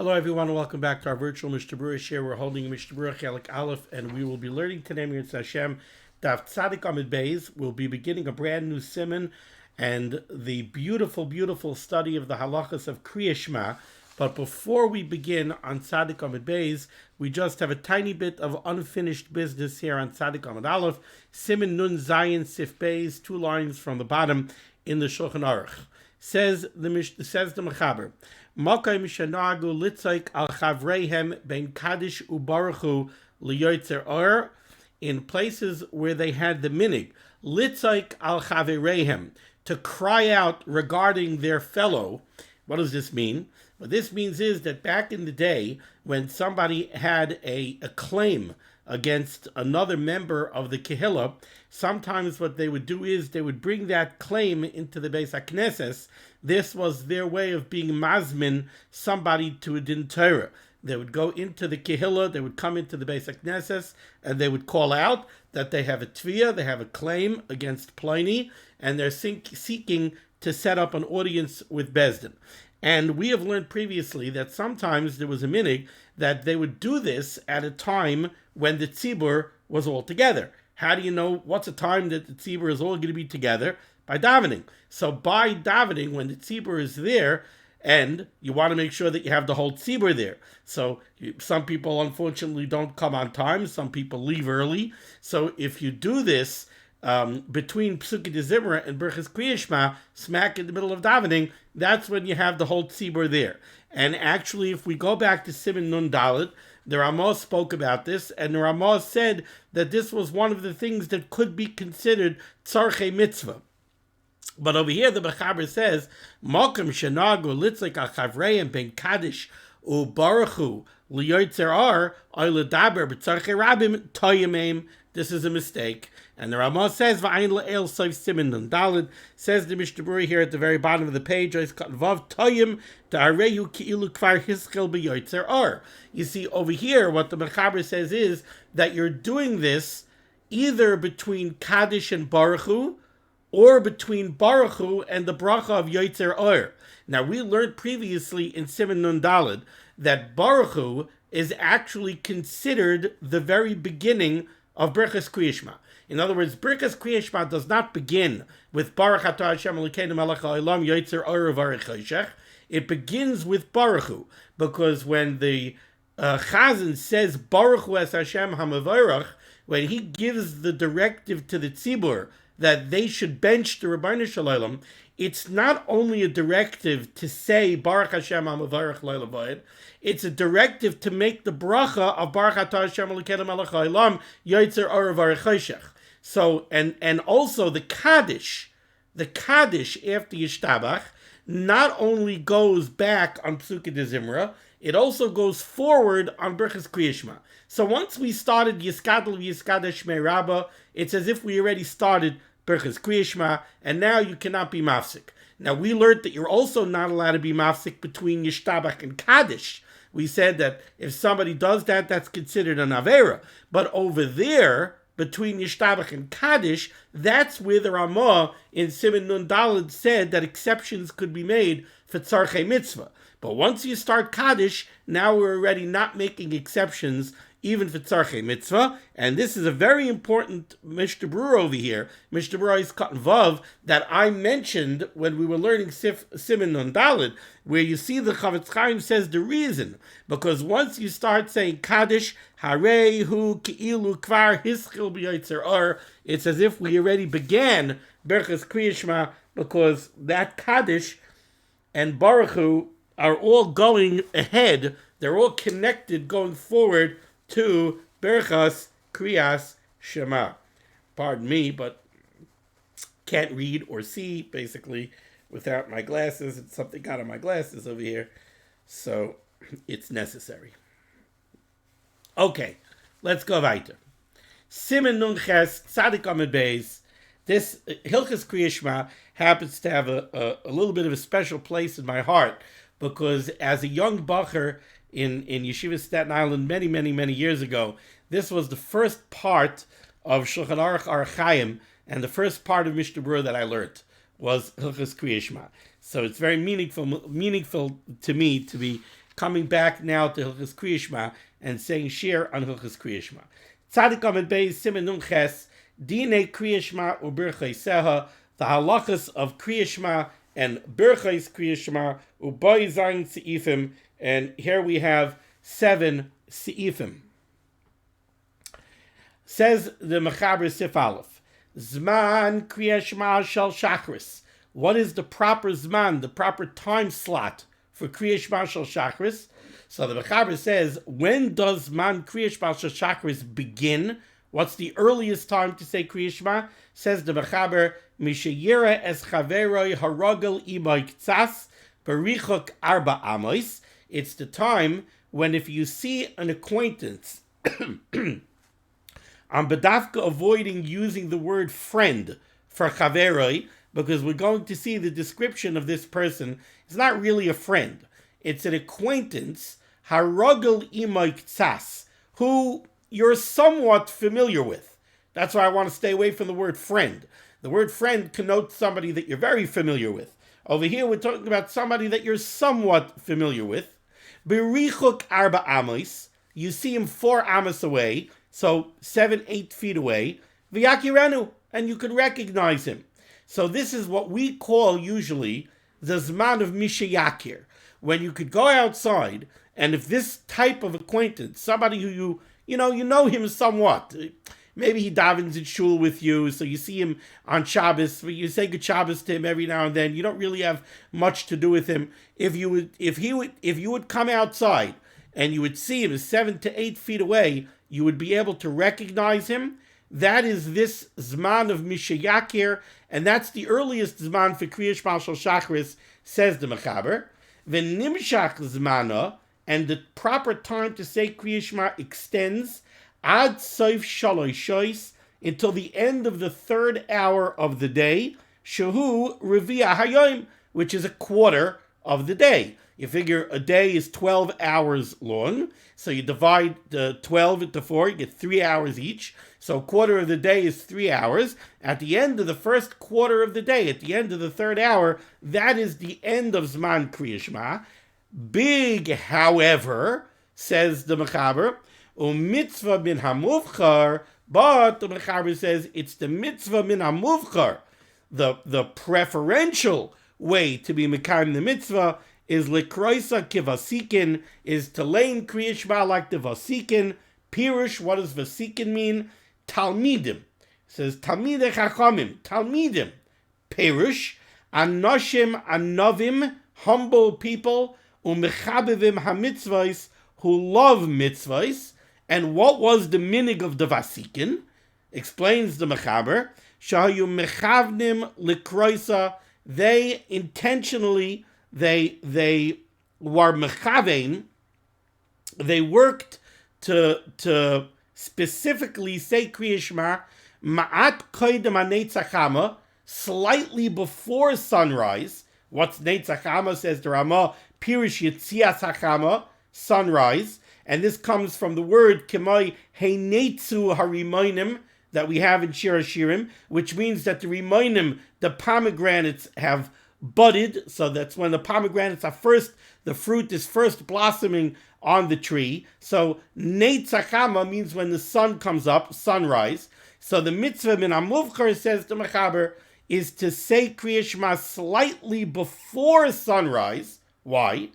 Hello, everyone, and welcome back to our virtual Mishnah Berurah share. We're holding Mishnah Berurah Chelik Aleph, and we will be learning today, Mirz Hashem, Daf Tzadik Amid Beis. We'll be beginning a brand new Siman and the beautiful, beautiful study of the halachos of Krias Shema. But before we begin on Tzadik Amid Beis, we just have a tiny bit of unfinished business here on Tzadik Amid Aleph. Siman Nun Zayin Sif Beis, 2 lines from the bottom in the Shulchan Aruch. Says the Mechaber. Makai mishanagu litzaik al chavreihem ben kaddish ubaruchu liyoitzer or, in places where they had the minig litzaik al chavreihem, to cry out regarding their fellow. What does this mean? What this means is that back in the day, when somebody had a claim against another member of the Kehillah, sometimes what they would do is they would bring that claim into the Beis HaKnesses. This was their way of being mazmin somebody to a din Torah. They would go into the Kehillah, they would come into the Beis HaKnesses, and they would call out that they have a tviyah, they have a claim against Pliny, and they're seeking to set up an audience with Bezdin. And we have learned previously that sometimes there was a minig that they would do this at a time when the tzibur was all together. How do you know what's a time that the tzibur is all going to be together? By davening. So by davening, when the tzibur is there, and you want to make sure that you have the whole tzibur there. So some people unfortunately don't come on time. Some people leave early. So if you do this between Psukei de Zimra and Birchas Krias Shema, smack in the middle of davening, that's when you have the whole tzibur there. And actually, if we go back to Siman Nun Dalet, the Ramah spoke about this, and the Ramah said that this was one of the things that could be considered tzarchei mitzvah. But over here, the Mechaber says, "Mokum shenagu litzik al chavreim ben kaddish ubaruchu liyoitzer ar oy ledaber b'tzarchei rabim toyimim." This is a mistake. And the Ramah says, "V'ayin le'el soif siman nun daled." Says the Mishnah Berurah here at the very bottom of the page, "Vav toyim ta'arehu ki'ilu kvar hischel b'yoitzer ar." You see, over here, what the Mechaber says is that you're doing this either between Kaddish and Baruchu, or between Baruchu and the bracha of Yoitzer Or. Now, we learned previously in Siman Nun Daled that Baruchu is actually considered the very beginning of Birchas Krias Shema. In other words, Birchas Krias Shema does not begin with Baruch Atah Hashem Elokeinu melech ha'olam Yoitzer Or v'arich choshech. It begins with Baruchu, because when the Chazan says Baruchu es Hashem ha'mevorach, when he gives the directive to the tzibur that they should bench the Ribbono Shel Olam, it's not only a directive to say Baruch Hashem HaMevarach Lo Vayed, it's a directive to make the bracha of Baruch Atah Hashem Elokeinu melech ha'olam Yoitzer Or v'arich choshech. So, and also the Kaddish after Yishtabach not only goes back on Psukei de Zimra, it also goes forward on Birchas Krias Shema. So once we started Yiskadel Yiskadesh Shmei Rabbah, it's as if we already started Birchas Krias Shema, and now you cannot be mafsik. Now, we learned that you're also not allowed to be mafsik between Yishtabach and Kaddish. We said that if somebody does that, that's considered an Avera. But over there, between Yishtabach and Kaddish, that's where the Ramah in Siman Nun Daled said that exceptions could be made for tzarchei mitzvah. But once you start Kaddish, now we're already not making exceptions even for tzarchei mitzvah, and this is a very important Mishnah Berurah over here. Mishnah Berurah is Katan Vav that I mentioned when we were learning Siman Nun Daled, where you see the Chavetz Chaim says the reason, because once you start saying Kaddish, Harei hu ki'ilu kvar hischil b'yoitzer or, it's as if we already began Birchas Krias Shema, because that Kaddish and Baruchu are all going ahead, they're all connected going forward to Birchas Krias Shema. Pardon me, but can't read or see, basically, without my glasses. It's something out of my glasses over here, so it's necessary. Okay, let's go weiter. Siman Nun Ches Tzadik Amid Beis. This Hilchas Krias Shema happens to have a little bit of a special place in my heart, because as a young bacher in Yeshiva Staten Island many years ago, this was the first part of Shulchan Aruch Archaim, and the first part of Mishnah Berurah that I learned was Hilchas Krias Shema. So it's very meaningful to me to be coming back now to Hilchos Krias Shema and saying share on Hilchos Krias Shema. Tzadik Amid Beis Siman Nun Ches Dinei Krias Shema uBirchei Seha, the halachos of Krias Shema and Birchei Krias Shema uBay Zayin Seifim, and here we have 7 Seifim. Says the Mechaber Sif Aleph, Zman Krias Shema Shel Shachris. What is the proper Zman, the proper time slot for Krias Shema Shel Shachris? So the Mechaber says, when does Zman Krias Shema Shel Shachris begin? What's the earliest time to say Krias Shema? Says the Mechaber, Mishayira es Chaveroi Haragel Imay Ktsas Berichok Arba Amos. It's the time when if you see an acquaintance, I'm bedafka avoiding using the word friend for Chaveroi, because we're going to see the description of this person. It's not really a friend. It's an acquaintance, Haragel Imay Ktsas, who you're somewhat familiar with. That's why I want to stay away from the word friend. The word friend connotes somebody that you're very familiar with. Over here, we're talking about somebody that you're somewhat familiar with. Berichuk arba amos, you see him 4 amos away, so 7-8 feet away. V'yakirenu, and you can recognize him. So this is what we call usually the Zman of Mishayakir, when you could go outside, and if this type of acquaintance, somebody who you know him somewhat, maybe he davens in shul with you, so you see him on Shabbos, you say good Shabbos to him every now and then, you don't really have much to do with him. If you would come outside and you would see him 7 to 8 feet away, you would be able to recognize him. That is this Zman of Mishayakir, and that's the earliest Zman for Krias Shema Shel Shachris, says the Mechaber. V'nimshach Zmana, and the proper time to say Krias Shema extends ad soif shalosh shois, until the end of the 3rd hour of the day, shehu revi'ah hayom, which is a quarter of the day. You figure a day is 12 hours long, so you divide the 12 into 4, you get 3 hours each. So a quarter of the day is 3 hours. At the end of the first quarter of the day, at the end of the 3rd hour, that is the end of Zman Krias Shema. Big, however, says the Mechaber, mitzvah min hamuvchar, but the Mechaber says it's the mitzvah min hamuvchar. The preferential way to be mekayim the mitzvah is likroisa kivasikin, is to lein Krias Shema like the vasikin. Pirush, what does vasikin mean? Talmidim. It says talmidei chachamim, talmidim. Pirush, anoshim anovim, humble people, umechabevim hamitzvahs, who love mitzvahs. And what was the minig of the vasikin? Explains the Mechaber, shahayu mechavnim likroisa, they intentionally, they were mechavein, they worked to specifically say Krias Shema ma'at koydem hanetzachama, slightly before sunrise. What's netzachama, says the Ramah, pirish yitzias hachama, sunrise, and this comes from the word kemai heinetzu harimonim that we have in Shir HaShirim, which means that the rimonim, the pomegranates, have budded. So that's when the pomegranates are first, the fruit is first blossoming on the tree. So neitzachama means when the sun comes up, sunrise. So the mitzvah min hamuvchar, says the Mechaber, is to say Krias Shema slightly before sunrise. Why?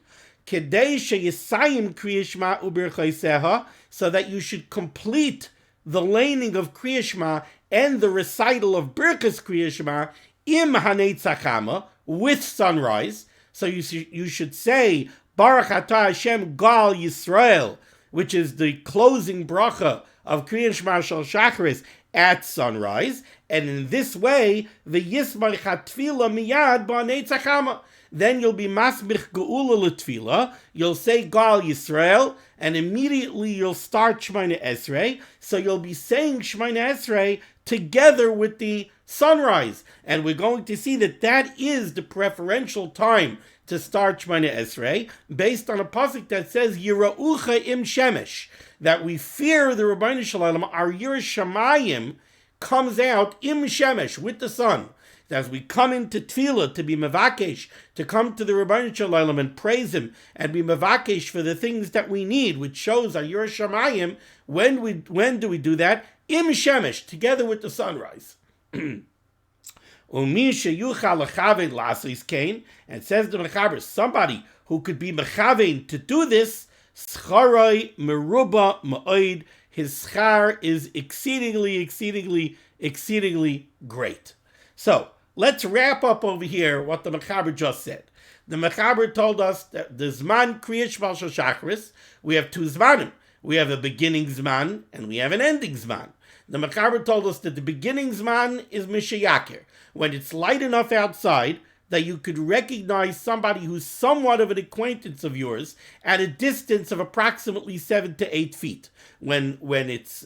Kedei sheyisayim Krias Shema ubirchei seha, so that you should complete the laning of Krias Shema and the recital of Birkas Krias Shema im haneitzachama, with sunrise. So you should say Baruch Atah Hashem Gal Yisrael, which is the closing bracha of Krias Shema Shel Shachris, at sunrise, and in this way, the Yismach HaTfila miyad ba'neitzachama. Then you'll be masmich geula l'tfila. You'll say Gal Yisrael, and immediately you'll start Shemona Esrei. So you'll be saying Shemona Esrei together with the sunrise, and we're going to see that that is the preferential time to start Shemona Esrei, based on a pasuk that says Yiraucha im shemesh, that we fear the Rabbeinu Shalom. Our Yiras Shamayim comes out im shemesh, with the sun. that as we come into tefillah to be mevakesh, to come to the Rebbeinu Shalom and praise Him and be mevakesh for the things that we need, which shows our Yer Shamayim. When do we do that? Im shemesh, together with the sunrise. And says the Mechaber, somebody who could be mechavein to do this, scharoi meruba ma'oid, his schar is exceedingly great. So let's wrap up over here what the Mechaber just said. The Mechaber told us that the Zman Krias Shema Shacharis, we have two Zmanim. We have a beginning Zman and we have an ending Zman. The Mechaber told us that the beginning Zman is Mishayakir, when it's light enough outside that you could recognize somebody who's somewhat of an acquaintance of yours at a distance of approximately 7 to 8 feet. When it's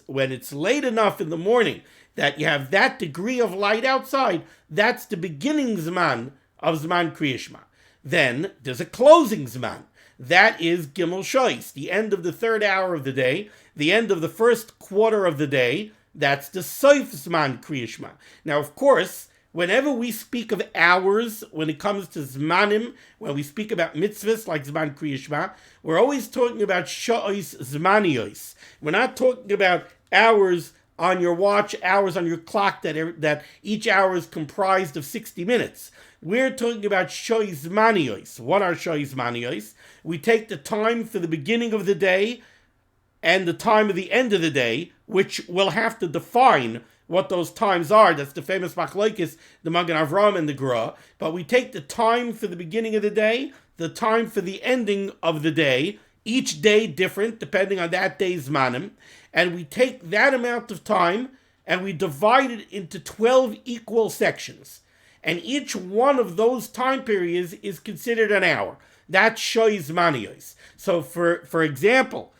late enough in the morning that you have that degree of light outside, that's the beginning Zman of Zman Krias Shema. Then there's a closing Zman. That is Gimel Shois, the end of the third hour of the day, the end of the first quarter of the day. That's the Soif Zman Krias Shema. Now, of course, whenever we speak of hours, when it comes to Zmanim, when we speak about mitzvahs like Zman Krias Shema, we're always talking about Sha'os Zmaniyos. We're not talking about hours on your watch, hours on your clock, that each hour is comprised of 60 minutes. We're talking about Sha'os Zmaniyos. What are Sha'os Zmaniyos? We take the time for the beginning of the day and the time of the end of the day, which we'll have to define what those times are. That's the famous machlokes, the Magen Avraham and the Gra. But we take the time for the beginning of the day, the time for the ending of the day, each day different, depending on that day's manim, and we take that amount of time and we divide it into 12 equal sections. And each one of those time periods is considered an hour. That's Shois Manios. So for example,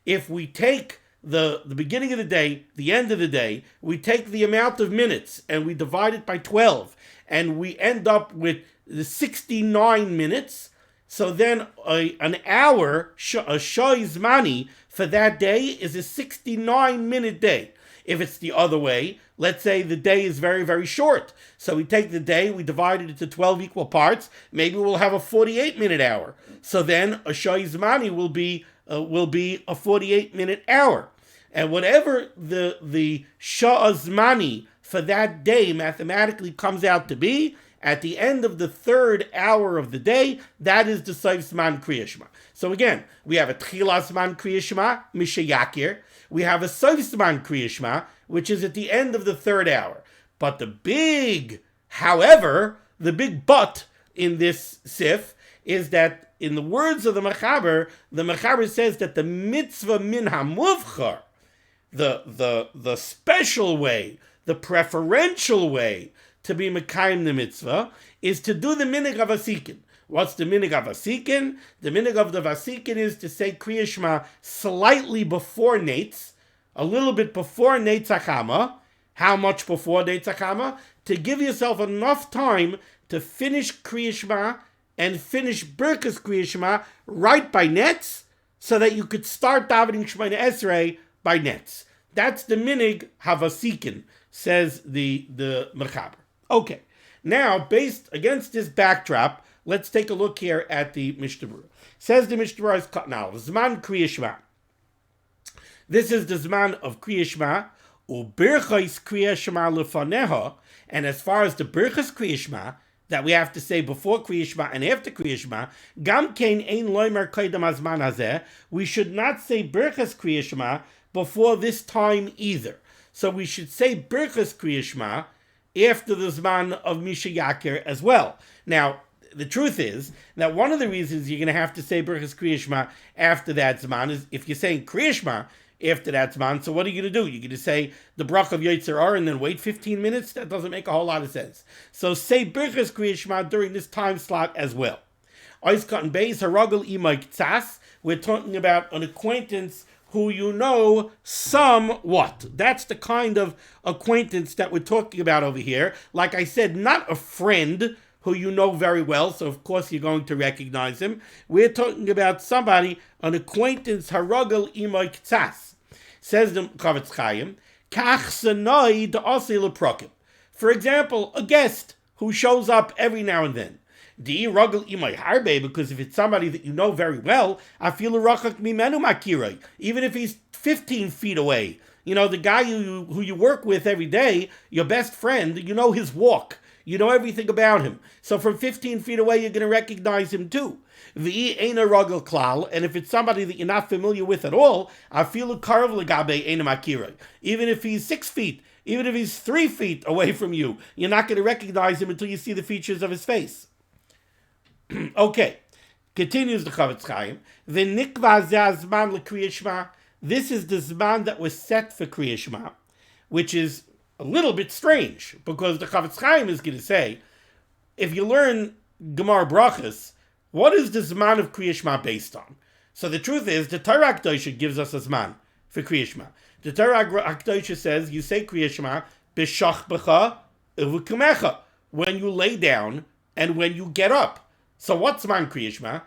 if we take the beginning of the day, the end of the day, we take the amount of minutes and we divide it by 12, and we end up with the 69 minutes. So then an hour, a Shois Mani for that day is a 69-minute day. If it's the other way, let's say the day is very, very short. So we take the day, we divide it into 12 equal parts. Maybe we'll have a 48-minute hour. So then a Shois Mani will be a 48-minute hour. And whatever the Sha'as Mani for that day mathematically comes out to be, at the end of the third hour of the day, that is the Soif Zman Krias Shema. So again, we have a Tchilas Zman Krias Shema, Mishayakir. We have a Soif Zman Krias Shema, which is at the end of the third hour. But the big but in this sif is that, in the words of the Mechaber says that the mitzvah min hamuvchar, the special way, the preferential way to be mekayim the mitzvah is to do the minig of Vasikin. What's the minig of Vasikin? The minig of the Vasikin is to say Krias Shema slightly before Neitz, a little bit before Neitz HaChama. How much before Neitz HaChama? To give yourself enough time to finish Krias Shema and finish Birkas Krias Shema right by Netz, so that you could start davening Shemona Esrei by Netz. That's the minig havasikin, says the Mechaber. Okay, now based against this backdrop, let's take a look here at the Mishnah Berurah. Says the Mishnah Berurah now, Zman Krias Shema. This is the Zman of Krias Shema, u'birchos Krias Shema lefaneha, and as far as the birchos Krias Shema that we have to say before Krias Shema and after Krias Shema, gam kein ein loimer koydem hazman hazeh, we should not say birchos Krias Shema before this time either. So we should say birchos Krias Shema after the Zman of Mishayakir as well. Now, the truth is that one of the reasons you're going to have to say birchos Krias Shema after that Zman is if you're saying Krias Shema after that Zman, so what are you going to do? You're going to say the brach of Yotzer Or and then wait 15 minutes? That doesn't make a whole lot of sense. So say birchos Krias Shema during this time slot as well. Oiskot Beis Haragel Imay Ktsas, we're talking about an acquaintance who you know somewhat. That's the kind of acquaintance that we're talking about over here. Like I said, not a friend who you know very well, so of course you're going to recognize him. We're talking about somebody, an acquaintance, Haragel Imay Ktsas. Says the Chavetz Chaim, Kach Sanoi Da'asei Leprokim. For example, a guest who shows up every now and then. Di ragel imay harbe, because if it's somebody that you know very well, afilu rachak mimenu makirei, even if he's 15 feet away. You know, the guy who you work with every day, your best friend, you know his walk. You know everything about him. So from 15 feet away, you're going to recognize him too. V'i eina ragel klal, and if it's somebody that you're not familiar with at all, afilu karav legabe eina makirei. Even if he's 6 feet, even if he's 3 feet away from you, you're not going to recognize him until you see the features of his face. Okay, continues the Chavetz Chaim. V'nikva ze hazman l'Kriyas Shema. This is the zman that was set for Krias Shema, which is a little bit strange, because the Chavetz Chaim is going to say, if you learn Gemara Brachas, what is the zman of Krias Shema based on? So the truth is, the Torah HaKadosh gives us a zman for Krias Shema. The Torah HaKadosh says, you say Krias Shema, b'shachbecha u'v'kumecha, when you lay down and when you get up. So what's zman Krias Shema?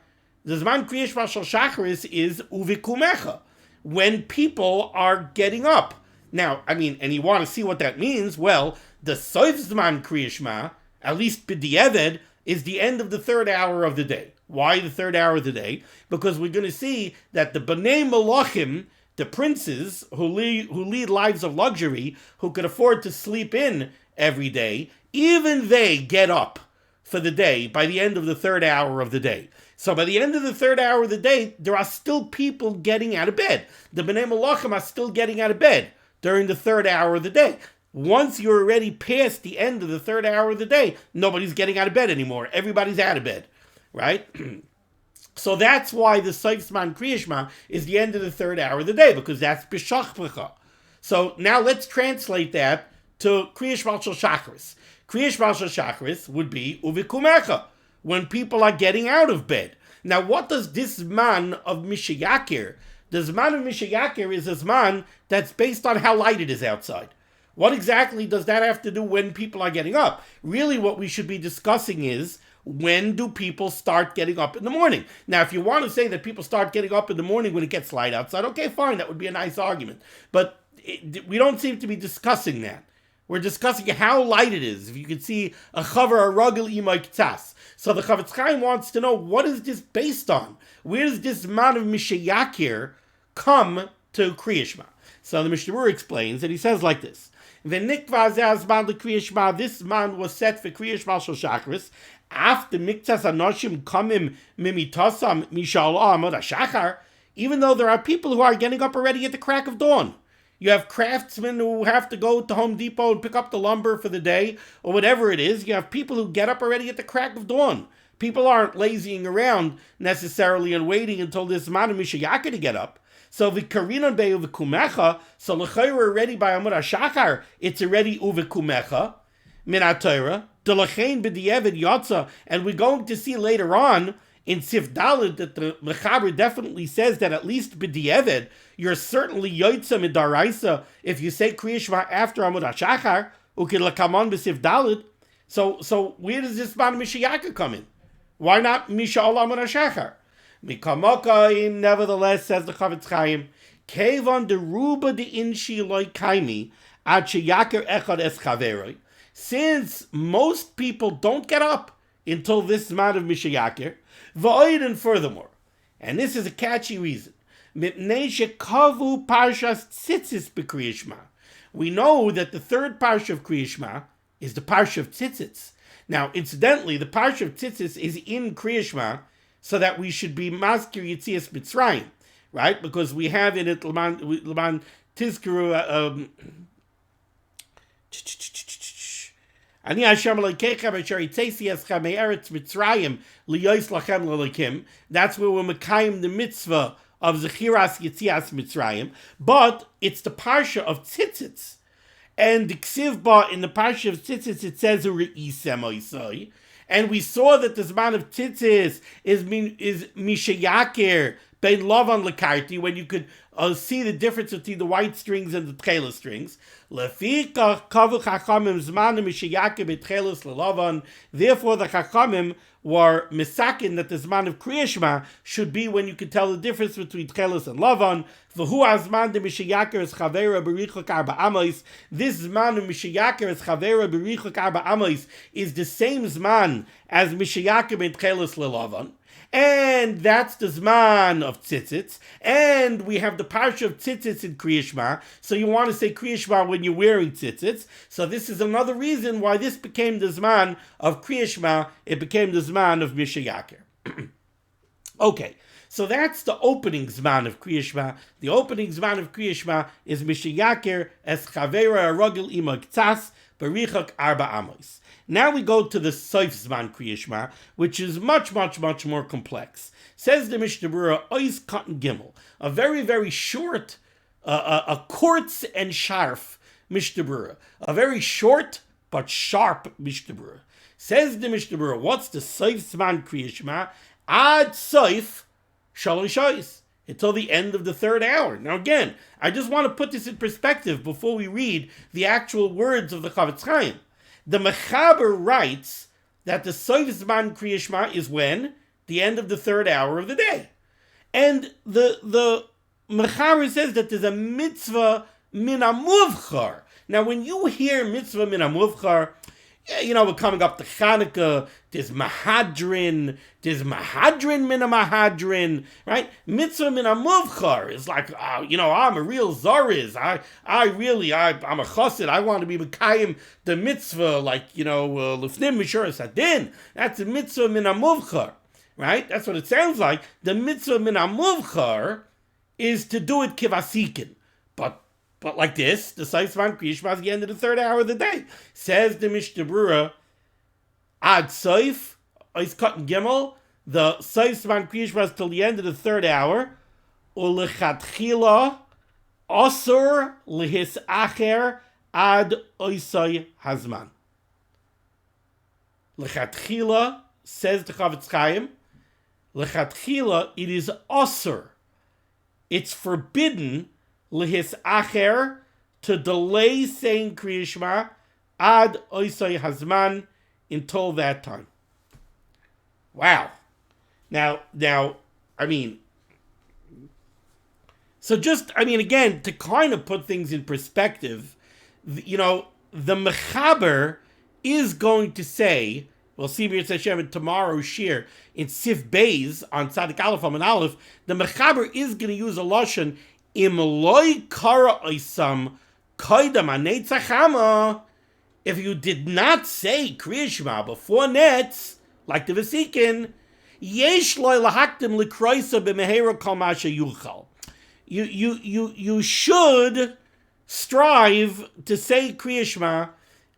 The zman Krias Shema shel shacharis is u'v'kumecha, when people are getting up. Now, and you want to see what that means? Well, the soif zman Krias Shema, at least b'di'eved, is the end of the third hour of the day. Why the third hour of the day? Because we're going to see that the Bnei Malachim, the princes who lead lives of luxury, who could afford to sleep in every day, even they get up for the day by the end of the third hour of the day. So by the end of the third hour of the day, there are still people getting out of bed. The Bnei Malachim are still getting out of bed during the third hour of the day. Once you're already past the end of the third hour of the day, nobody's getting out of bed anymore. Everybody's out of bed, right? So that's why the Soif Zman Krias Shema is the end of the third hour of the day, because that's b'shachbecha. So now let's translate that to Krias Shema shel shacharis. Krias Shema shel shacharis would be uvikumecha, when people are getting out of bed. Now, what does this zman of Mishayakir? The zman of Mishayakir is a zman that's based on how light it is outside. What exactly does that have to do when people are getting up? Really, what we should be discussing is, when do people start getting up in the morning? Now, if you want to say that people start getting up in the morning when it gets light outside, okay, fine, that would be a nice argument. But we don't seem to be discussing that. We're discussing how light it is. If you could see a chaver, a ragel imay k'tzas. So the Chavetz Chaim wants to know, what is this based on? Where does this man of Mishayakir come to Krias Shema? So the Mishnah Berurah explains, and he says like this: V'nikva ze hazman l'Kriyas Shema. This man was set for Krias Shema shel shacharis. After miktas anoshim kamim mimitasam mishal amod hashachar. Even though there are people who are getting up already at the crack of dawn. You have craftsmen who have to go to Home Depot and pick up the lumber for the day, or whatever it is. You have people who get up already at the crack of dawn. People aren't lazying around necessarily and waiting until this man of Mishayaka to get up. So v'karinan be uvekumecha, so l'chayra already by Amud HaShachar, it's already uvekumecha, min HaTorah, d'lachein b'di'evid yotza, and we're going to see later on, in Sif Daled, that the Mechaber definitely says that at least b'di'eved, you're certainly yoytza midaraisa if you say Krias Shema after Amud HaShachar, ukid l'kamon b'Sif Daled. So where does this man Mishayaka come in? Why not Misha'ol Amud HaShachar? Mikamokaim, nevertheless, says the Chavetz Chaim, Kevon deruba de inshi loy kaimi ad sheyakir echad es chaveroi. Since most people don't get up until this man of Mishayakir, v'oid, and furthermore, and this is a catchy reason, mipnei shekavu parshas tzitzis b'Kriyas Shema. We know that the third parsha of Kriyas Shema is the parsha of tzitzis. Now, incidentally, the parsha of tzitzis is in Kriyas Shema, so that we should be maskir Yitzias Mitzrayim, right? Because we have in it Laman Tizkuru Ani Hashem Elokeichem Asher Yitzesi Eschem Me'eretz Mitzrayim Liyos Lachem L'Elokim. That's where we're mekayim the mitzvah of Zechiras Yitzias Mitzrayim. But it's the parsha of Tzitzits. And the Ksiv Ba, in the parsha of Tzitzits, it says Re'isem Oisoi. And we saw that the Zman of Tzitzis is Mishayakir Bein Lavan lekarti, when you could see the difference between the white strings and the tchela strings. Lefika kavu chachamim zmanim mishiyake betchelos lelavan. Therefore, the chachamim were misakin that the zman of Krias Shema should be when you could tell the difference between tchelos and lavan. V'hu azman de mishiyaker es chavera berichok arba amos. This zman of mishiyaker es chavera berichok arba amos is the same zman as mishiyaker ben tchelos lelavan. And that's the Zman of Tzitzits. And we have the Parsha of Tzitzits in Krias Shema. So you want to say Krias Shema when you're wearing Tzitzits. So this is another reason why this became the Zman of Krias Shema. It became the Zman of Mishayaker. Okay, so that's the opening Zman of Krias Shema. The opening Zman of Krias Shema is Mishayaker es Chavera Arogel Ima K'tzas Berichak Arba Amos. Now we go to the Soif Zman Krias Shema, which is much, much, much more complex. Says the Mishnah Berurah, Ois Cotton Gimel, a very, very short, a quartz and sharf Mishnah Berurah, a very short but sharp Mishnah Berurah. Says the Mishnah Berurah, what's the Soif Zman Krias Shema? Ad Soif Shalosh Ois, until the end of the third hour. Now again, I just want to put this in perspective before we read the actual words of the Chavetz Chaim. The Mechaber writes that the Soif Zman Krias Shema is when? The end of the third hour of the day. And the Mechaber says that there's a mitzvah min hamuvchar. Now when you hear mitzvah min hamuvchar, we're coming up to Chanukah, there's Mahadrin min Mahadrin, right? Mitzvah min hamuvchar is like, I'm a real Zoriz. I'm a chassid. I want to be Mekayim the mitzvah, like, Lefnim Mishuras Hadin. That's a mitzvah min hamuvchar, right? That's what it sounds like. The mitzvah min hamuvchar is to do it kivasikin. But like this, the Soif Zman Krias Shema is the end of the third hour of the day. Says the Mishnah Berurah, Ad Soif, Ois Cotton Gimel, the Soif Zman Krias Shema is till the end of the third hour. Ulechatchila, Osur lehis acher ad Oisai Hazman. Lechatchila, says the Chavetz Chaim, Lechatchila, it is Osur. It's forbidden lehis acher, to delay saying Krias Shema ad oisai hazman, until that time. Wow. Now, again, to kind of put things in perspective, the Mechaber is going to say, we'll see Mir Hashem in tomorrow's shir in Sif Beis on Tzadik Aleph and Aleph, the Mechaber is going to use a lashon, Im loy kara oisam koidam hanetzachama. If you did not say Krias Shema before Netz, like the Vesikin, yesh loy lahaktim likroisa b'mehera kol masha yuchal. You should strive to say Krias Shema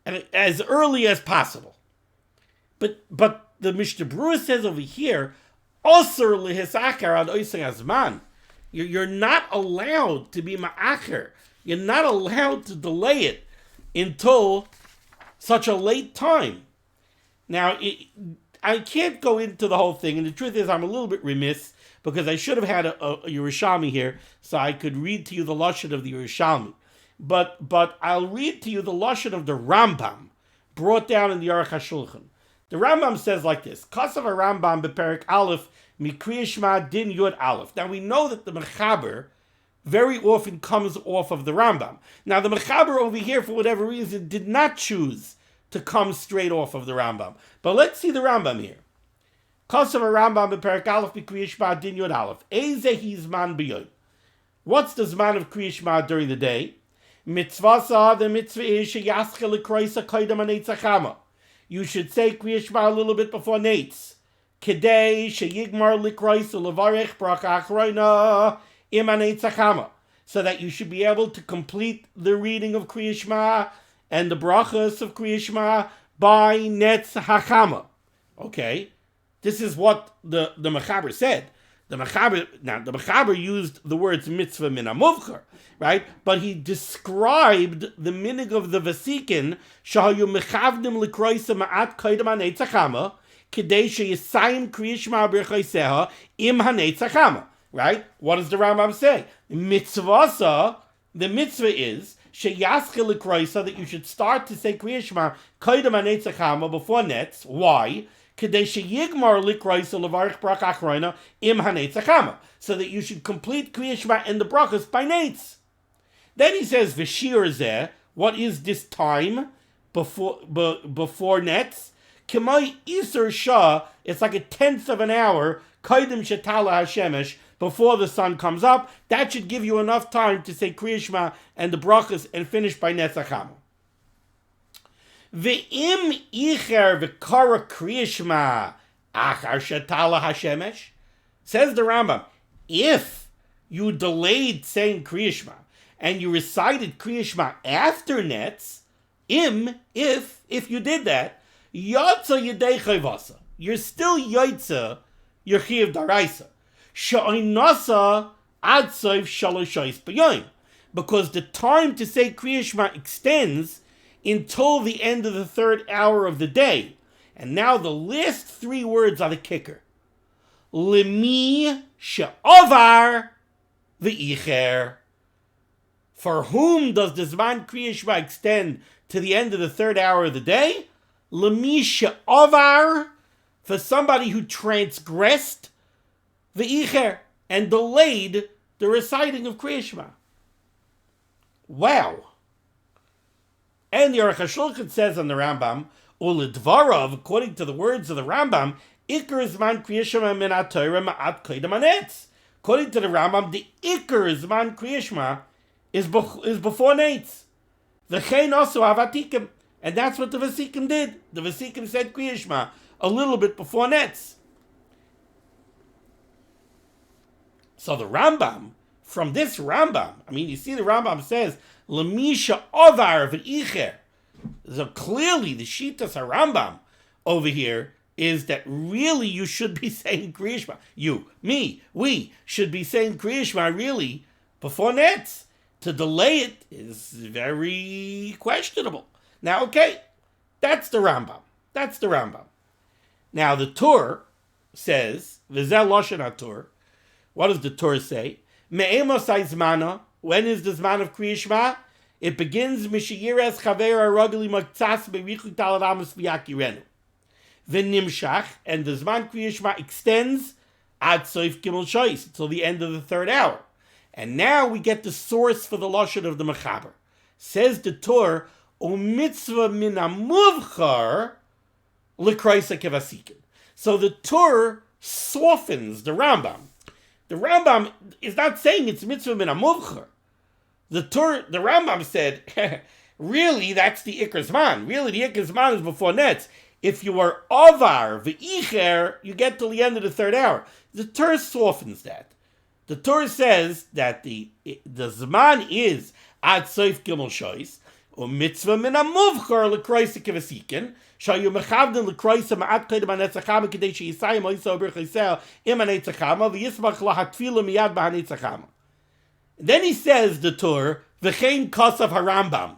as early as possible. But the Mishnah Berurah says over here, Osur lehisachar ad oisei hazman. You're not allowed to be ma'acher. You're not allowed to delay it until such a late time. Now, I can't go into the whole thing, and the truth is I'm a little bit remiss because I should have had a Yerushalmi here so I could read to you the lashon of the Yerushalmi. But I'll read to you the lashon of the Rambam, brought down in the Aruch HaShulchan. The Rambam says like this, Kasav Rambam beperek Aleph, Krias Shema din Yud Aleph. Now we know that the Mechaber very often comes off of the Rambam. Now the Mechaber over here, for whatever reason, did not choose to come straight off of the Rambam. But let's see the Rambam here. Kasav Rambam beperek Aleph, Krias Shema din Yud Aleph. Ezehi zman b'yoyim. What's the zman of Krias Shema during the day? Mitzvasa, the mitzvah is sheyaschel l'kroisa koidam hanetzachama. You should say Krias Shema a little bit before Netz. Kedei sheyigmar likrois ulevarech bracha achroina im hanetzachama, so that you should be able to complete the reading of Krias Shema and the brachas of Krias Shema by Netz hachama. Okay, this is what the Mechaber said. The Mechaber used the words mitzvah min hamuvchar, right? But he described the minig of the Vesikin, shahayu mechavdim likroisa ma'at koidam hanetzachama, kedei sheyisayim Krias Shema b'rchaiseha im hanetzachama. right? What does the Rambam say? Mitzvasa, the mitzvah is sheyaschil l'kroisa, that you should start to say Krias Shema koydem hanetzach hama, before netz. Why? Kedei sheyigmar l'kroisa levarich bracha achrona im hanetzach hama, so that you should complete Krias Shema and the brachas by netz. Then he says v'shir zeh. What is this time before netz? K'may iser shah. It's like a tenth of an hour. Koydem shetala hashemesh, before the sun comes up. That should give you enough time to say Krias Shema and the brachas and finish by netzach hama. Ve'im icher v'kara Krias Shema achar shetala hashemesh, says the Rambam, if you delayed saying Krias Shema and you recited Krias Shema after netz, if you did that, yotza yedei chayvasa, you're still yotza your chiyuv daraisa. Sha'inasa ad soif shalosh b'yoyim, because the time to say Krias Shema extends until the end of the third hour of the day. And now the last three words are the kicker. Limi she'ovar v'icher. For whom does the Zman Krias Shema extend to the end of the third hour of the day? Limi she'ovar, for somebody who transgressed the icher and delayed the reciting of Krias Shema. Wow. And the Aruch HaShulchan says on the Rambam, Uledvarav, according to the words of the Rambam, Iker Zman Krias Shema min HaTorah ma'at koydem hanetz. According to the Rambam, the Iker Zman Krias Shema is before netz. V'chein also havatikim. And that's what the Vasikim did. The Vasikim said Krias Shema a little bit before netz. So the Rambam, from this Rambam, you see the Rambam says, L'misha ovar v'icher. So clearly the Shitas HaRambam over here is that really you should be saying Krias Shema. You, me, we should be saying Krias Shema really before netz. To delay it is very questionable. Now, okay, that's the Rambam. Now the Torah says, V'zeh Lashon HaTorah. What does the Torah say? Me'emosai zmana. When is the zman of Krias Shema? It begins mishiyiras chaver aragli maktsas berichu taladamas v'yakirenu. V'nimshach, and the zman Krias Shema extends ad soif gimel shois, until the end of the third hour. And now we get the source for the lashon of the mechaber. Says the Torah, o mitzvah min amuvchar l'kraisa kevasikin. So the Torah softens the Rambam. The Rambam is not saying it's mitzvah min amuvchar. The Rambam said, really, that's the Iker Zman. Really, the Iker Zman is before netz. If you are avar v'icher, you get till the end of the third hour. The Torah softens that. The Torah says that the Zman is ad soif gimel shois, or mitzvah min amuvchar l'kroisa kevasikin, shayu mechavden l'kroisa ma'at koydem hanetzach hama k'dei she'yisayim oiso b'rchaisel im hanetzach hama v'yismach lahatfila miyad b'hanetzach hama. Then he says, the Torah, v'chein kosav harambam.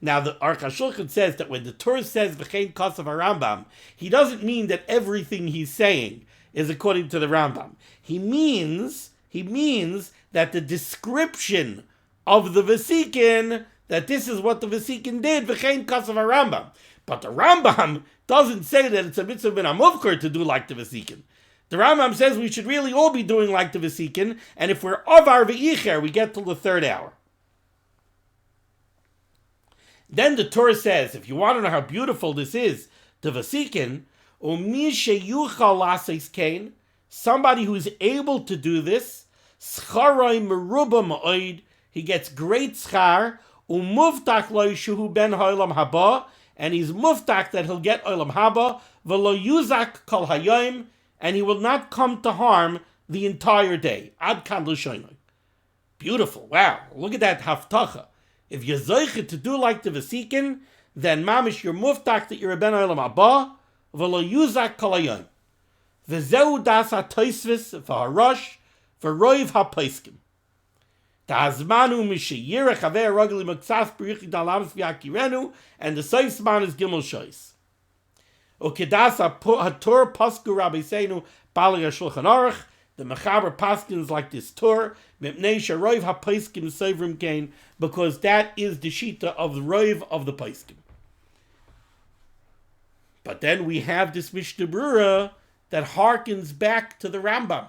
Now the Aruch HaShulchan says that when the Torah says v'chein kosav harambam, he doesn't mean that everything he's saying is according to the Rambam. He means that the description of the Vasikin, that this is what the Vasikin did, v'chein kosav harambam. But the Rambam doesn't say that it's a mitzvah min amuvchar to do like the Vasikin. The Rambam says we should really all be doing like the Vasikin, and if we're avar v'icher, we get till the third hour. Then the Torah says, if you want to know how beautiful this is, the Vasikin, umi sheyuchal laseis kain, somebody who's able to do this, scharoi meruba ma'od, he gets great schar, umuftach lo yishuhu ben ha'olam haba, and he's muftach that he'll get olam haba, v'lo yuzak kol hayom, and he will not come to harm the entire day. Ad kan l'shoynoi. Beautiful. Wow. Look at that haftacha. If you're zoichet to do like the Vasikin, then mamish you're muftach that you're a ben olam haba, v'lo yuzak kol hayom. V'zeu das ha-toisvis v'harosh v'roiv ha-poiskim. Ta'azmanu mishayir chaver ragli maktsas b'richi dalamas v'yakirenu, and the soif zman is gimel shois. Ukedas HaTorah pasku Rabbi Seinu Bali Shulchan Aruch. The Mechaber Paskins like this Tur, Mipnei Sharoiv HaPaiskim Seivrim Kain, because that is the Shita of the Roiv of the Paiskim. But then we have this Mishnah Berurah that harkens back to the Rambam.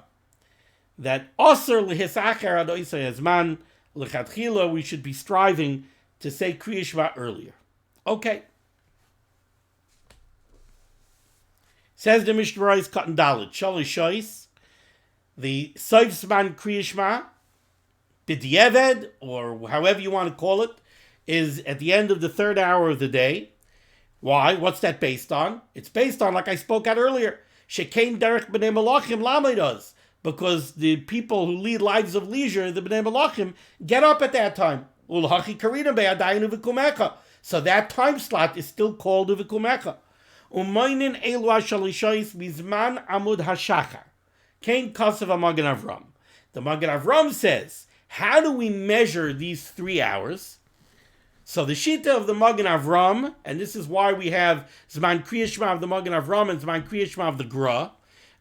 That Osir Lehisacher Adoisei Hazman, Lechatchila, we should be striving to say Krias Shema earlier. Okay. Says the Mishnah Berurah is cut in Dalit. Shalish Shois, the Seif Zman Krias Shema, B'dieved, or however you want to call it, is at the end of the third hour of the day. Why? What's that based on? It's based on, like I spoke at earlier, Shekain Derech B'nei Malachim Lamedos, because the people who lead lives of leisure, the B'nei Malachim, get up at that time. Ulhachi Karina Be'adayin Uvikumecha. So that time slot is still called Uvikumecha. Umaynin Elu HaShalishayis Mizman Amud HaShachar. Kain Kasav HaMagen Avram. The Magen Avram says, how do we measure these 3 hours? So the Shita of the Magen Avram, and this is why we have Zman Krias Shema of the Magen Avram and Zman Krias Shema of the Gra.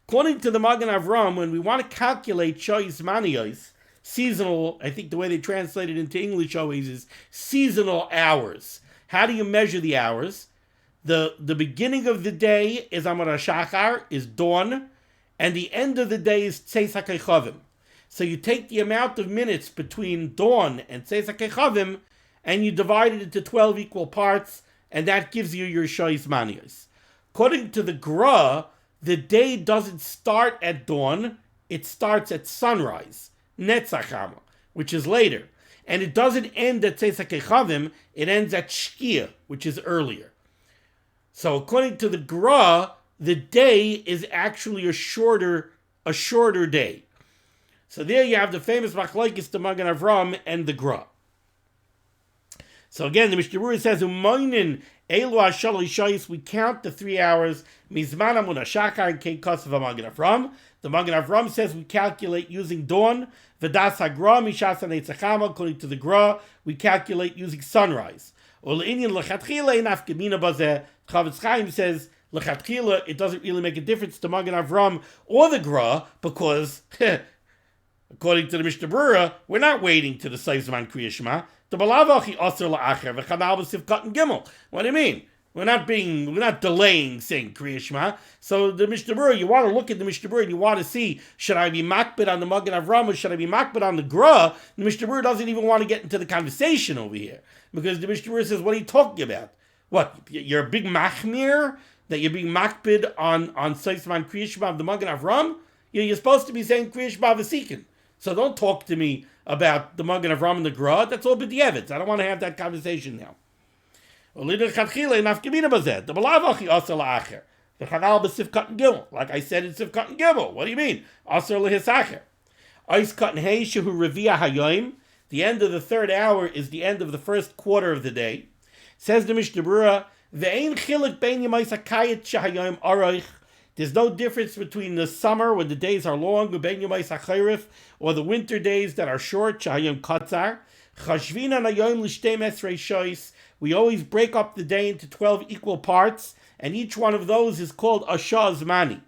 According to the Magen Avram, when we want to calculate Shoyis Maniyos, seasonal, I think the way they translate it into English always is seasonal hours. How do you measure the hours? The beginning of the day is Amar HaShachar, is dawn, and the end of the day is Tzeis HaKechavim. So you take the amount of minutes between dawn and Tzeis HaKechavim, and you divide it into 12 equal parts, and that gives you your Shoyis Maniyos. According to the Gra, the day doesn't start at dawn, it starts at sunrise, Netzachama, which is later. And it doesn't end at Tzeis HaKechavim, it ends at Shkia, which is earlier. So according to the Gra, the day is actually a shorter day. So there you have the famous Machlokes, the Magen Avram, and the Gra. So again, the Mishnah Berurah says, "Umaynin elu hashalosh, we count the 3 hours. Mizman Amud HaShachar and Kein Kasav HaMagen Avram." The Magen Avram says we calculate using dawn. V'das HaGra mishas HaNeitzachama. According to the Gra, we calculate using sunrise. U'le'inyan lechatchila ein afgemina bazeh. Chavetz Chaim says lechatchila it doesn't really make a difference to Magen Avram or the Gra because, according to the Mishnah Berurah, we're not waiting to the Seif Zman Krias Shema. The balavachi osir la'acher v'chanal b'sivkat gimel. What do you mean? We're not delaying saying Krias Shema. So the Mishnah Berurah, you want to look at the Mishnah Berurah and you want to see, should I be makbid on the Magen Avram or should I be makbid on the Gra? The Mishnah Berurah doesn't even want to get into the conversation over here because the Mishnah Berurah says, what are you talking about? What, you're a big machmir that you're being makbid on Seif Zman Krias Shema of the Magen Avram? You're supposed to be saying Krias Shema v'sikin. So don't talk to me about the Magen Avram and the Gra. That's all b'di'evet. I don't want to have that conversation now. Like I said in Sivkat and Gimel. What do you mean? The end of the third hour is the end of the first quarter of the day. Says the Mishnah Berurah, there's no difference between the summer when the days are long, or the winter days that are short. We always break up the day into 12 equal parts, and each one of those is called a Shah Zmani.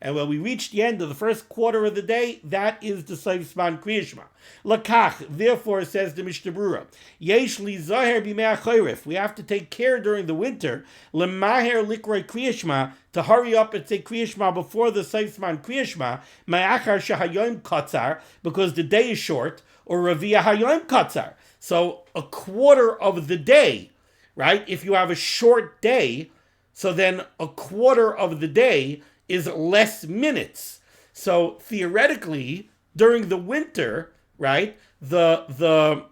And when we reach the end of the first quarter of the day, that is the Seif Zman Krias Shema. Lakach, therefore, says the Mishnah Berurah, Yesh li zaher b'mei ha'chorif. We have to take care during the winter, l'maher likroi Krias Shema, to hurry up and say Krias Shema before the Seif Zman Krias Shema, ma'achar shehayom katzar, because the day is short, or Raviyah hayom katzar. So a quarter of the day, right? If you have a short day, so then a quarter of the day is less minutes. So theoretically, during the winter, right, the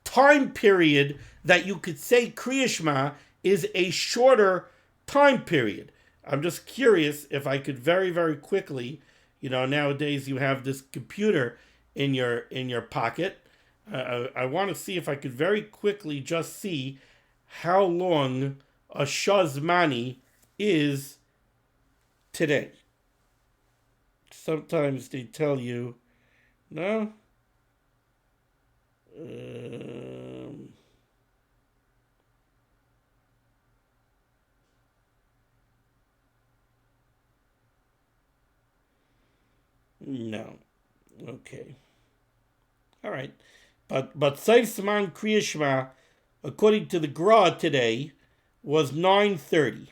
time period that you could say Krias Shema is a shorter time period. I'm just curious if I could very, very quickly, nowadays you have this computer in your pocket. I want to see if I could very quickly just see how long a Shah Zmani is today. Sometimes they tell you, no? No. Okay. All right. But Seif Siman Krias Shema, according to the Gra today, was 9:30.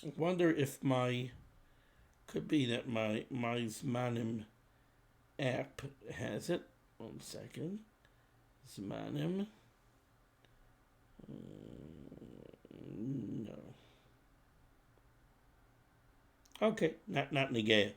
I wonder if could be that my Zmanim app has it. 1 second. Zmanim. No. Okay, not Negea.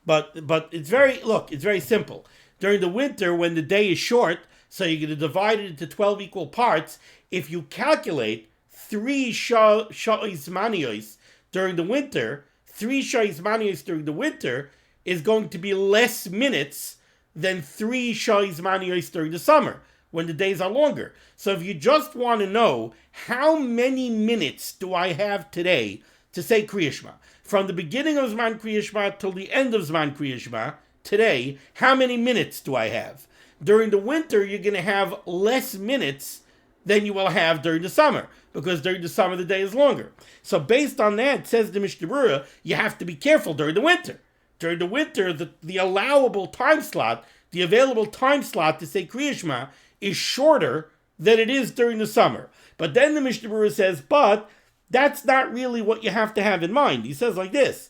But it's very simple. During the winter, when the day is short, so you're going to divide it into 12 equal parts. If you calculate 3 sha'is manios during the winter, 3 sha'is manios during the winter is going to be less minutes than 3 sha'is manios during the summer, when the days are longer. So if you just want to know how many minutes do I have today to say Krias Shema, from the beginning of Zman Krias Shema till the end of Zman Krias Shema, today, how many minutes do I have? During the winter, you're going to have less minutes than you will have during the summer, because during the summer the day is longer. So based on that, says the Mishnah Berurah, you have to be careful during the winter. During the winter, the allowable time slot, the available time slot to say Krias Shema is shorter than it is during the summer. But then the Mishnah Berurah says, but that's not really what you have to have in mind. He says like this.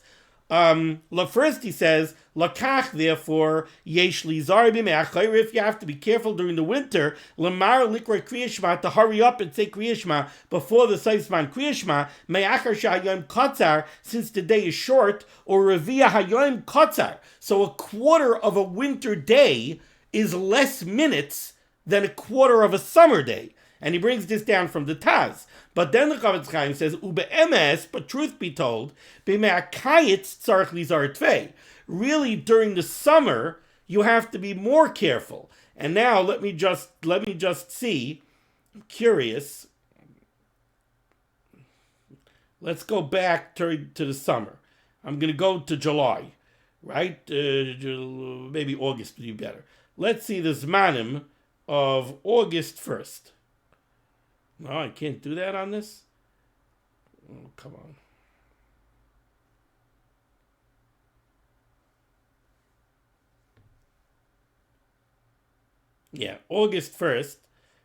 First he says, Lakach, therefore, yesh li zarbim if you have to be careful during the winter, lamar likra Krias Shema, to hurry up and say Krias Shema before the Seif Siman Krias Shema, me'achar sha'ayom kotzar, since the day is short, or revia hayom kotzar. So a quarter of a winter day is less minutes than a quarter of a summer day. And he brings this down from the Taz. But then the Chavetz Chaim says, Ube'emes, but truth be told, b'me'akayitz tzarich lizar tvei. Really, during the summer, you have to be more careful. And now let me just see. I'm curious. Let's go back to the summer. I'm going to go to July, right? Maybe August would be better. Let's see the Zmanim of August 1st. No, I can't do that on this. Oh, come on. Yeah, August 1st,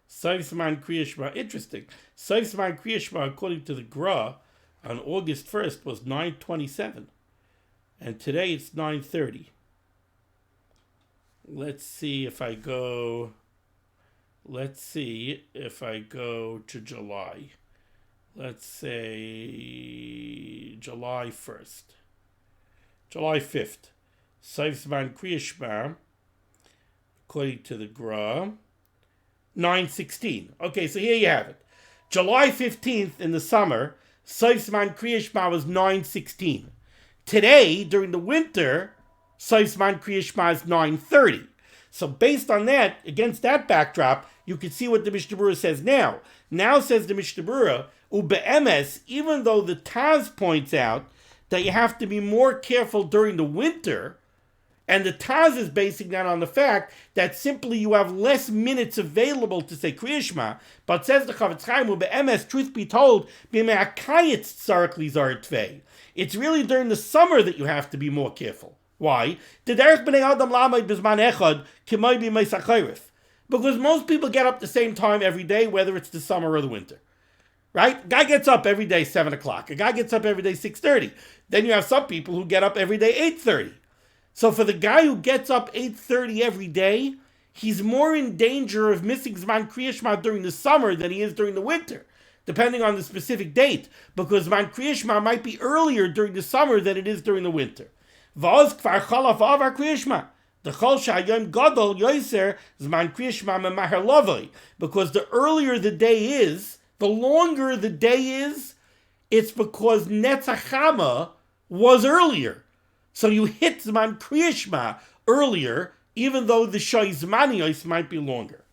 Seif Siman Krias Shema. Interesting. Seif Siman Krias Shema, according to the Gra, on August 1st was 9:27. And today it's 9:30. Let's see if I go to July. Let's say July 1st. July 5th. Seif Siman Krias Shema, according to the Gra, 9:16. Okay, so here you have it. July 15th in the summer, Seif Siman Krias Shema was 9:16. Today, during the winter, Seif Siman Krias Shema is 9:30. So based on that, against that backdrop, you can see what the Mishnah Berurah says now. Now says the Mishnah Berurah, Ube'emes, even though the Taz points out that you have to be more careful during the winter, and the Taz is basing that on the fact that simply you have less minutes available to say Krias Shema, but says the Chavetz Chaim, Ube'emes, truth be told, b'me'akayitz tzarich lizar tvei. It's really during the summer that you have to be more careful. Why? Because most people get up the same time every day, whether it's the summer or the winter. Right? Guy gets up every day 7 o'clock. A guy gets up every day 6:30. Then you have some people who get up every day 8:30. So for the guy who gets up 8:30 every day, he's more in danger of missing Zman Krias Shema during the summer than he is during the winter, depending on the specific date, because Zman Krias Shema might be earlier during the summer than it is during the winter. V'oz kvar chalaf avar Krias Shema. The chol sha'ayom gadol yoser Zman Krias Shema memaher lavoi. Because the earlier the day is, the longer the day is, it's because Netzach Chama was earlier. So you hit Zman Krias Shema earlier, even though the Shai Zmanios might be longer.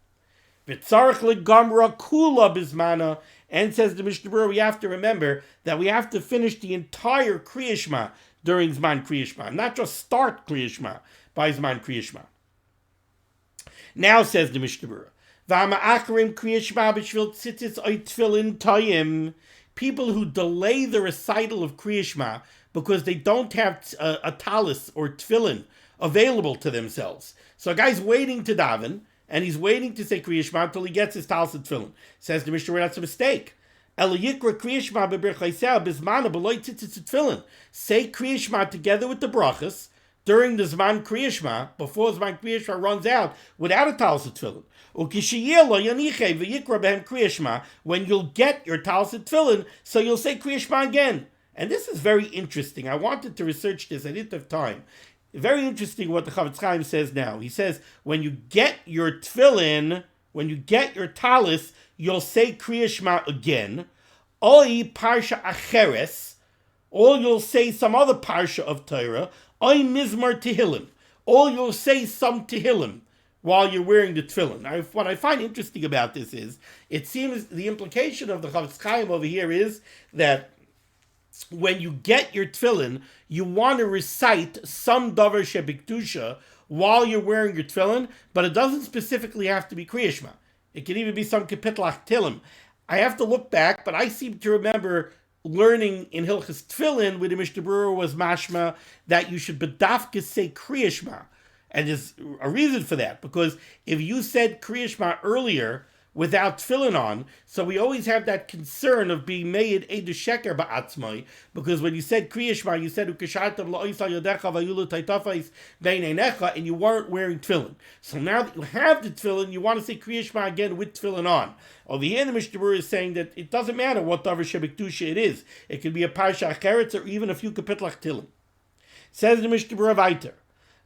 V'tzarech legamra kula bizmana. And says the Mishnah Berurah, we have to remember that we have to finish the entire Krias Shema during Zman Krias Shema, not just start Krias Shema by Zman Krias Shema. Now says the Mishnah Berurah, V'ama achrim Krias Shema b'shvil tzitzis oy tefillin toyim people who delay the recital of Krias Shema because they don't have a talis or tefillin available to themselves. So a guy's waiting to daven, and he's waiting to say Krias Shema until he gets his talis and tefillin. Says the Mishnah Berurah, that's a mistake. Say Krias Shema together with the brachas during the Zman Krias Shema, before Zman Krias Shema runs out, without a talis and tefillin. When you'll get your talis and tefillin, so you'll say Krias Shema again. And this is very interesting. I wanted to research this. I didn't have time. Very interesting what the Chafetz Chaim says now. He says, when you get your tefillin, when you get your talis, you'll say Krias Shema again. Oi parsha acheres, or you'll say some other parsha of Torah. Oi mizmar tehillim, or you'll say some tehillim while you're wearing the tefillin. Now, what I find interesting about this is, it seems the implication of the Chafetz Chaim over here is that when you get your tefillin, you want to recite some davar shebikdusha while you're wearing your tefillin, but it doesn't specifically have to be Krias Shema. It can even be some kapitlach tilim. I have to look back, but I seem to remember learning in Hilchas Tefillin, where the Mishnah Berurah was mashma, that you should bedafka say Krias Shema. And there's a reason for that, because if you said Krias Shema earlier without tefillin on, so we always have that concern of being made edu sheker ba'atzmai, because when you said Krias Shema, you said ukashartam la'oisal yodecha vayulu taitafais beineinecha, and you weren't wearing tefillin. So now that you have the tefillin, you want to say Krias Shema again with tefillin on. Over here, the Mishnah Berurah is saying that it doesn't matter what davar shebikdusha it is. It could be a parsha acheretz or even a few kapitlach tilim. Says the Mishnah Berurah weiter,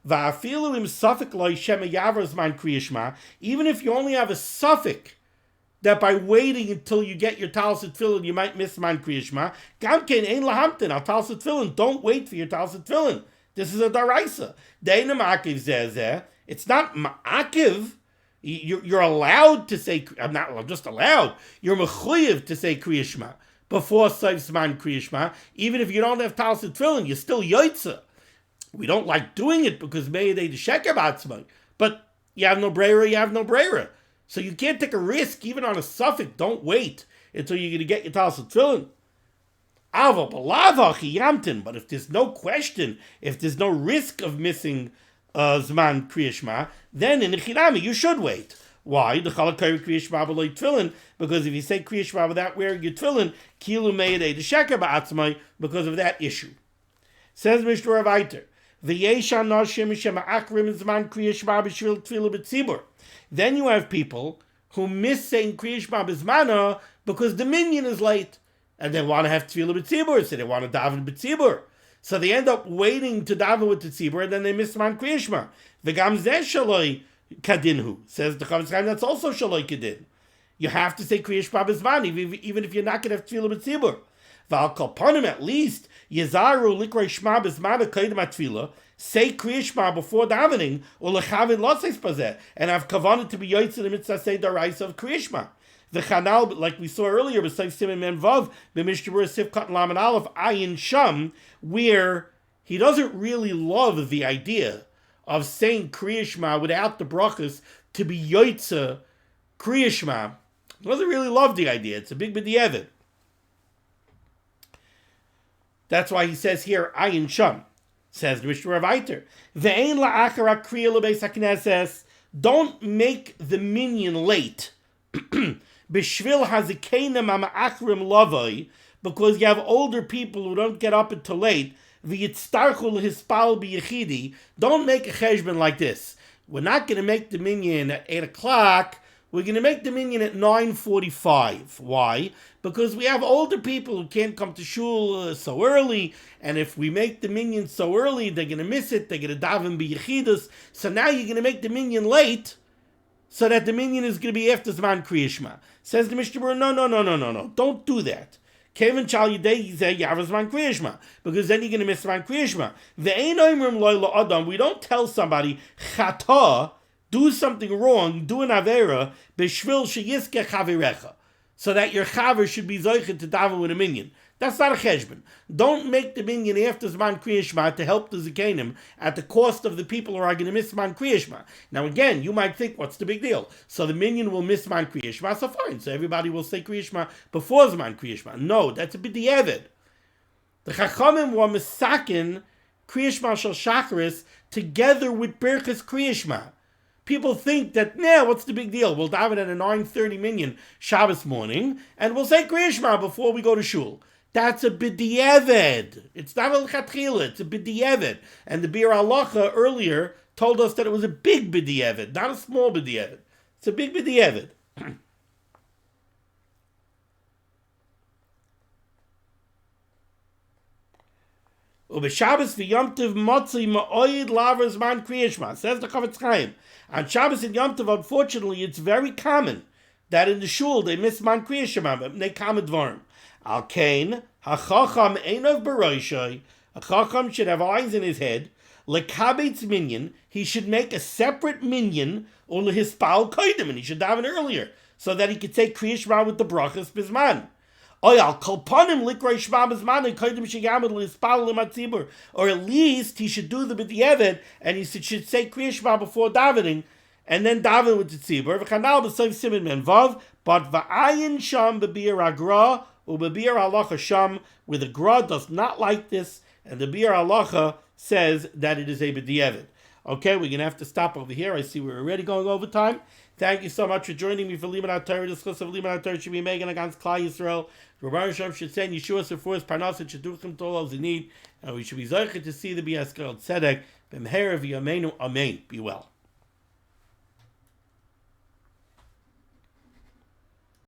va'afilu im safek lo yishema yavar zman Krias Shema, even if you only have a suffix that by waiting until you get your talis and tefillin, you might miss man Krias Shema. Gam kein ein lahamten al talis and tefillin. Don't wait for your talis and tefillin. This is a daraisa. Deina ma'akiv zeh. It's not ma'akiv. You're allowed to say. I'm just allowed. You're mechuyev to say Krias Shema before Seif man Krias Shema. Even if you don't have talis and tefillin, you're still yoitza. We don't like doing it because meidei sheker ba'atzmai. But you have no breira. You have no breira. So you can't take a risk, even on a suffix. Don't wait until you're going to get your talis and tefillin. But if there's no question, if there's no risk of missing Zman Krias Shema, then in the Chinami you should wait. Why? The Chalakari Krias Shema b'lo tefillin, because if you say Krias Shema without wearing your tefillin, kilu meidei the sheker ba'atzmai, because of that issue. Says Mishnah Berurah weiter, v'yeshan noshim shema akrim Zman Krias Shema b'shvil tefillah b'tzibur. Then you have people who miss saying Krias Shema b'zmana because the minyan is late, and they want to have tefillah b'tzibur, so they want to daven b'tzibur. So they end up waiting to daven with the tzibur, and then they miss man Krias Shema. V'gam zeh shaloi kadinhu, says the Chafetz Chaim, that's also shaloi kadin. You have to say Krias Shema b'zman, even if you're not going to have tefillah b'tzibur. V'al kol panim, at least, yezaru likrei shema b'zmana kaidem atfilah, say Krias Shema before davening, or lechavin loseis bazeh, and have kavanah to be yoytz in the mitzvah say daraisa of Krias Shema. The Chanal, like we saw earlier, besides Siman Men Vav, the Mishnah Berurah Sifkat Lamed Aleph Ayin Sham, where he doesn't really love the idea of saying Krias Shema without the brachas to be yoytze Krias Shema. He doesn't really love the idea. It's a big b'di'evid. That's why he says here Ayin Sham. Says the Mishnah Berurah weiter, Ve'ein la'achar kriya lebeis hakneses. Don't make the minyan late. B'shvil hazikeinem ha'ma'achrim lavoi, because you have older people who don't get up until late. V'yitztarchu lehispal b'yechidi. Don't make a cheshbon like this. We're not going to make the minyan at 8 o'clock. We're going to make the minyan at 9:45. Why? Because we have older people who can't come to shul so early, and if we make the minyan so early, they're going to miss it. They're going to daven b'yechidus. So now you're going to make the minyan late, so that the minyan is going to be after Zman Krias Shema. Says the Mishnah Berurah, no. Don't do that. Kevin Chal Yidei Zeh Yav Zman Krias Shema, because then you're going to miss Zman Krias Shema. Ve'ein oimrim lo la'adam. We don't tell somebody, chata, do something wrong, do an avera, b'shvil sheyiskeh chavirecha, so that your chaver should be zoichet to daven with a minyan. That's not a cheshbon. Don't make the minyan after Zman Krias Shema to help the Zikanim at the cost of the people who are going to miss Zman Krias Shema. Now again, you might think, what's the big deal? So the minyan will miss Zman Krias Shema, so fine. So everybody will say Krias Shema before Zman Krias Shema. No, that's a b'diavad. The Chachamim were misakin Krias Shema shel Shacharis together with Birchas Krias Shema. People think that, what's the big deal? We'll daven at a 9:30 minyan Shabbos morning, and we'll say Krias Shema before we go to shul. That's a b'diavad. It's not a l'chatchila, it's a b'diavad. And the Bir Halacha earlier told us that it was a big b'diavad, not a small b'diavad. It's a big b'diavad. Shabbos v'Yom Tov motzi ma'oid laver zman Krias Shema. Says the Chavetz Chaim. On Shabbos and Yom Tov, unfortunately, it's very common that in the shul they miss Zman Krias Shema, but they come dvarim. Al kain hachacham einov baroishai. A chacham should have eyes in his head. Lekabetz minyan. He should make a separate minyan or lehispal koidim, and he should daven earlier so that he could take Krias Shema with the brachas bisman. Or at least he should do the b'diavad, and he should say Krias Shema before davening, and then daven with the tzibur. V'chanal b'soif siman men vav, but v'ayin sham b'bir agra u'b'bir halacha sham, where the gra does not like this, and the bir halacha says that it is a b'diavad. Okay, we're going to have to stop over here. I see we're already going over time. Thank you so much for joining me for limud HaTorah. Discuss of limud HaTorah should be making against Klal Yisrael. Rabbi Hashem should send Yeshua Sefuris Parnas and Shadduchim to all those in need. And we should be zeicher to see the B'yaskel Tzedek. B'mher v'yameinu. Amen. Be well.